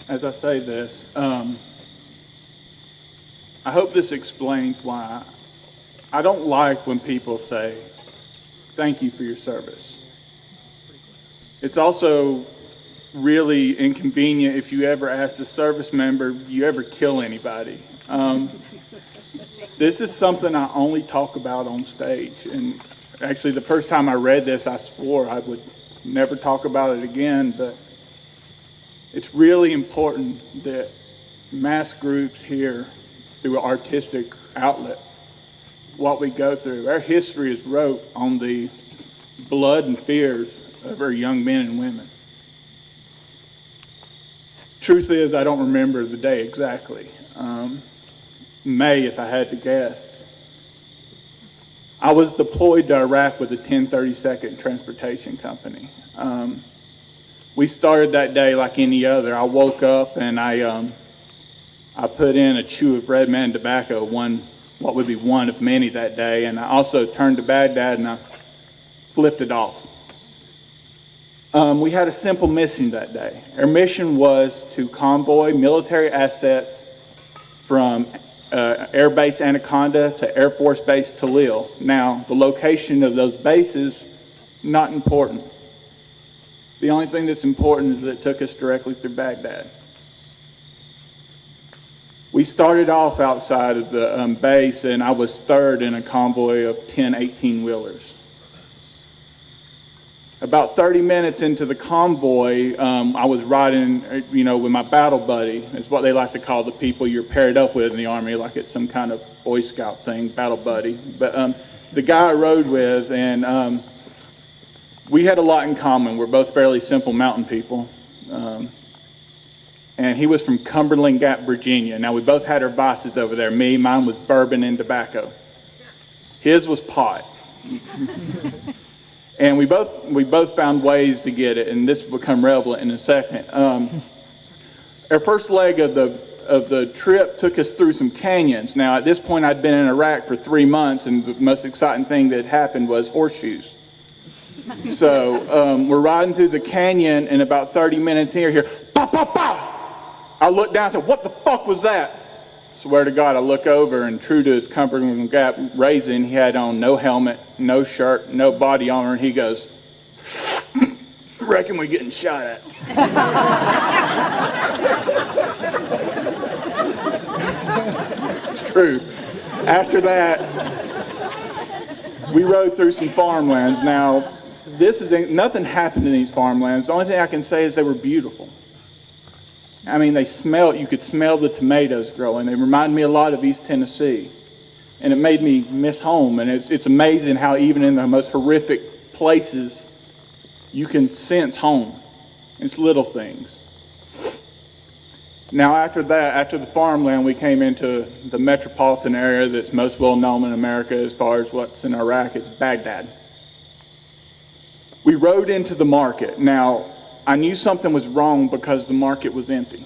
as I say this, I hope this explains why I don't like when people say, thank you for your service. It's also really inconvenient if you ever ask a service member, you ever kill anybody? This is something I only talk about on stage. And actually, the first time I read this, I swore I would never talk about it again. But it's really important that mass groups hear through an artistic outlet what we go through. Our history is wrote on the blood and fears of our young men and women. Truth is, I don't remember the day exactly. May, if I had to guess. I was deployed to Iraq with the 1032nd Transportation Company. We started that day like any other. I woke up and I put in a chew of Red Man tobacco, what would be one of many that day, and I also turned to Baghdad and I flipped it off. We had a simple mission that day. Our mission was to convoy military assets from Air Base Anaconda to Air Force Base Talil. Now, the location of those bases, not important. The only thing that's important is that it took us directly through Baghdad. We started off outside of the base, and I was third in a convoy of 10 18-wheelers. About 30 minutes into the convoy, I was riding, with my battle buddy. It's what they like to call the people you're paired up with in the Army, like it's some kind of Boy Scout thing, battle buddy. But the guy I rode with, and we had a lot in common. We're both fairly simple mountain people. And he was from Cumberland Gap, Virginia. Now, we both had our vices over there. Mine was bourbon and tobacco. His was pot. And we both found ways to get it, and this will become relevant in a second. Our first leg of the trip took us through some canyons. Now, at this point, I'd been in Iraq for 3 months, and the most exciting thing that happened was horseshoes. So we're riding through the canyon, and about 30 minutes in here, pop, pop, pop! I looked down and said, what the fuck was that? Swear to God, I look over, and true to his Cumberland Gap raising, he had on no helmet, no shirt, no body armor, and he goes, reckon we getting shot at. It's true. After that, we rode through some farmlands. Now, nothing happened in these farmlands. The only thing I can say is they were beautiful. I mean, you could smell the tomatoes growing. They remind me a lot of East Tennessee. And it made me miss home. And it's amazing how even in the most horrific places, you can sense home. It's little things. Now, after the farmland, we came into the metropolitan area that's most well known in America as far as what's in Iraq. It's Baghdad. We rode into the market. Now, I knew something was wrong because the market was empty.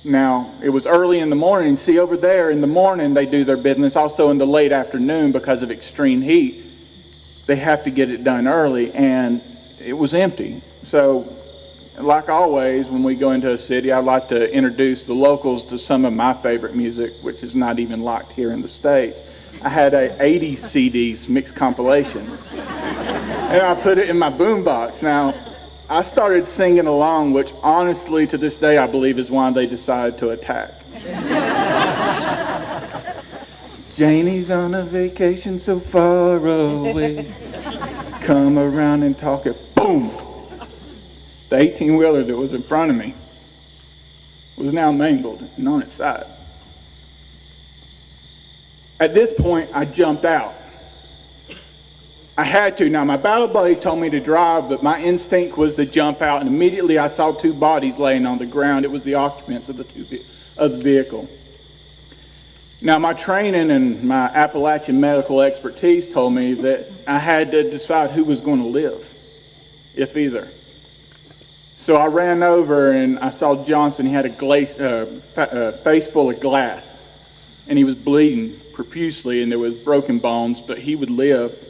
Now, it was early in the morning. See, over there in the morning, they do their business. Also in the late afternoon, because of extreme heat, they have to get it done early, and it was empty. So, like always, when we go into a city, I like to introduce the locals to some of my favorite music, which is not even locked here in the States. I had a 80s CDs mixed compilation, and I put it in my boombox. Now, I started singing along, which honestly, to this day, I believe is why they decided to attack. Janie's on a vacation so far away. Come around and talk it. Boom! The 18-wheeler that was in front of me was now mangled and on its side. At this point, I jumped out. I had to. Now, my battle buddy told me to drive, but my instinct was to jump out, and immediately I saw 2 bodies laying on the ground. It was the occupants of the vehicle. Now, my training and my Appalachian medical expertise told me that I had to decide who was going to live, if either. So I ran over and I saw Johnson. He had a face full of glass, and he was bleeding profusely, and there was broken bones, but he would live.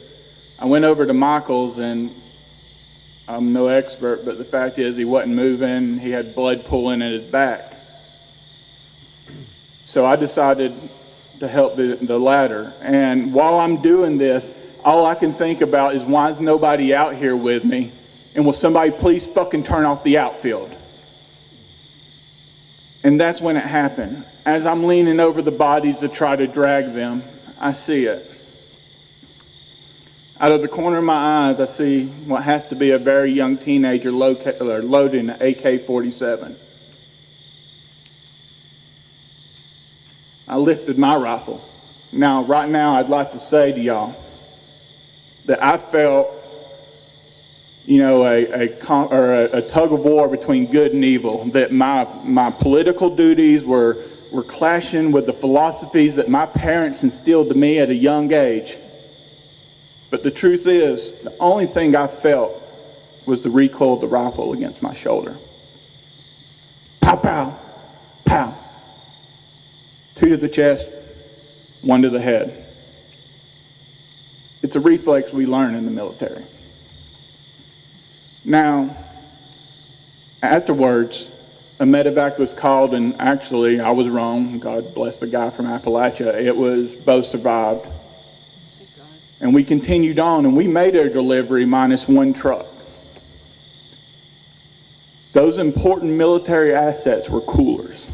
I went over to Michael's, and I'm no expert, but the fact is he wasn't moving. He had blood pooling at his back. So I decided to help the latter. And while I'm doing this, all I can think about is, why is nobody out here with me? And will somebody please fucking turn off the outfield? And that's when it happened. As I'm leaning over the bodies to try to drag them, I see it. Out of the corner of my eyes, I see what has to be a very young teenager loading an AK-47. I lifted my rifle. Now, right now, I'd like to say to y'all that I felt, a tug of war between good and evil, that my political duties were clashing with the philosophies that my parents instilled to me at a young age. But the truth is, the only thing I felt was the recoil of the rifle against my shoulder. Pow, pow, pow. 2 to the chest, 1 to the head. It's a reflex we learn in the military. Now, afterwards, a medevac was called, and actually, I was wrong. God bless the guy from Appalachia. It was both survived. And we continued on, and we made our delivery minus 1 truck. Those important military assets were coolers.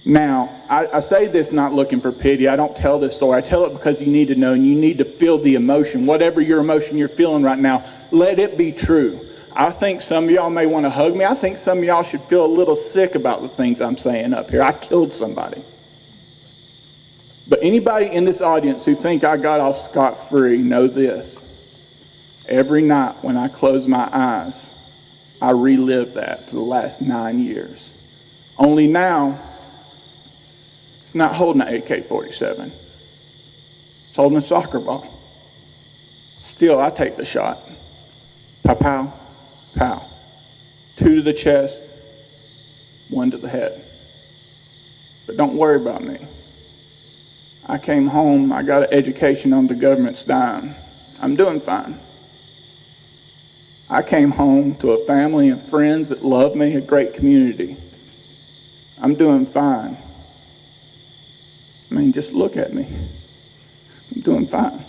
Now, I say this not looking for pity. I don't tell this story. I tell it because you need to know, and you need to feel the emotion. Whatever your emotion you're feeling right now, let it be true. I think some of y'all may want to hug me. I think some of y'all should feel a little sick about the things I'm saying up here. I killed somebody. But anybody in this audience who think I got off scot-free, know this. Every night when I close my eyes, I relive that for the last 9 years. Only now, it's not holding an AK-47. It's holding a soccer ball. Still, I take the shot. Pow, pow, pow. 2 to the chest, 1 to the head. But don't worry about me. I came home, I got an education on the government's dime. I'm doing fine. I came home to a family and friends that love me, a great community. I'm doing fine. I mean, just look at me. I'm doing fine.